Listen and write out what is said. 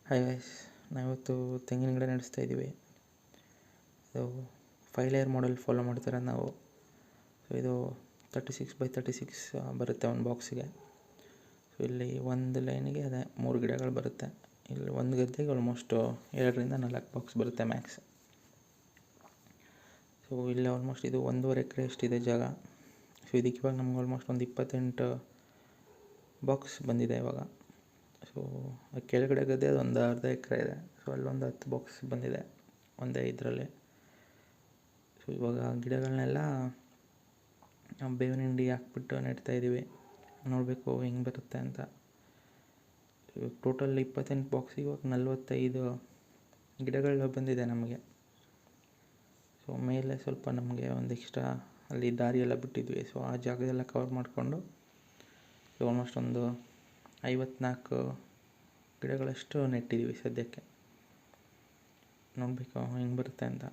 Hi guys, ನಾವಿವತ್ತು ತೆಂಗಿನ ಗಿಡ ನಡೆಸ್ತಾ ಇದ್ದೀವಿ. ಇದು 5 ಲೇಯರ್ ಮಾಡೆಲ್ ಫಾಲೋ ಮಾಡ್ತಾರೆ ನಾವು. ಸೊ ಇದು 36x36 ಬರುತ್ತೆ ಒಂದು ಬಾಕ್ಸಿಗೆ. ಸೊ ಇಲ್ಲಿ ಒಂದು ಲೈನಿಗೆ ಅದೇ 3 ಗಿಡಗಳು ಬರುತ್ತೆ. ಇಲ್ಲಿ ಒಂದು ಗದ್ದೆಗೆ ಆಲ್ಮೋಸ್ಟ್ 2ರಿಂದ 4 ಬಾಕ್ಸ್ ಬರುತ್ತೆ ಮ್ಯಾಕ್ಸ್. ಸೊ ಇಲ್ಲಿ ಆಲ್ಮೋಸ್ಟ್ ಇದು 1.5 ಎಕರೆ ಅಷ್ಟಿದೆ ಜಾಗ. ಸೊ ಇದಕ್ಕೆ ಇವಾಗ ನಮ್ಗೆ ಆಲ್ಮೋಸ್ಟ್ ಒಂದು 28 ಬಾಕ್ಸ್ ಬಂದಿದೆ ಇವಾಗ. ಸೊ ಕೆಳಗಡೆ ಗದ್ದೆ ಅದೊಂದು ಅರ್ಧ ಎಕರೆ ಇದೆ. ಸೊ ಅಲ್ಲೊಂದು 10 ಬಾಕ್ಸ್ ಬಂದಿದೆ ಒಂದೇ ಇದರಲ್ಲಿ. ಸೊ ಇವಾಗ ಗಿಡಗಳನ್ನೆಲ್ಲ ಬೇವಿನ ಹಿಂಡಿ ಹಾಕ್ಬಿಟ್ಟು ನೆಡ್ತಾಯಿದ್ದೀವಿ. ನೋಡಬೇಕು ಹೆಂಗೆ ಬರುತ್ತೆ ಅಂತ. ಟೋಟಲ್ 28 ಬಾಕ್ಸಿಗೆ ಇವಾಗ 45 ಗಿಡಗಳು ಬಂದಿದೆ ನಮಗೆ. ಸೊ ಮೇಲೆ ಸ್ವಲ್ಪ ನಮಗೆ ಒಂದು ಎಕ್ಸ್ಟ್ರಾ ಅಲ್ಲಿ ದಾರಿ ಎಲ್ಲ ಬಿಟ್ಟಿದ್ವಿ. ಸೊ ಆ ಜಾಗದೆಲ್ಲ ಕವರ್ ಮಾಡಿಕೊಂಡು ಆಲ್ಮೋಸ್ಟ್ ಒಂದು 54 ಗಿಡಗಳಷ್ಟು ನೆಟ್ಟಿದ್ದೀವಿ ಸದ್ಯಕ್ಕೆ. ನೋಡಬೇಕು ಹೆಂಗೆ ಬರುತ್ತೆ ಅಂತ.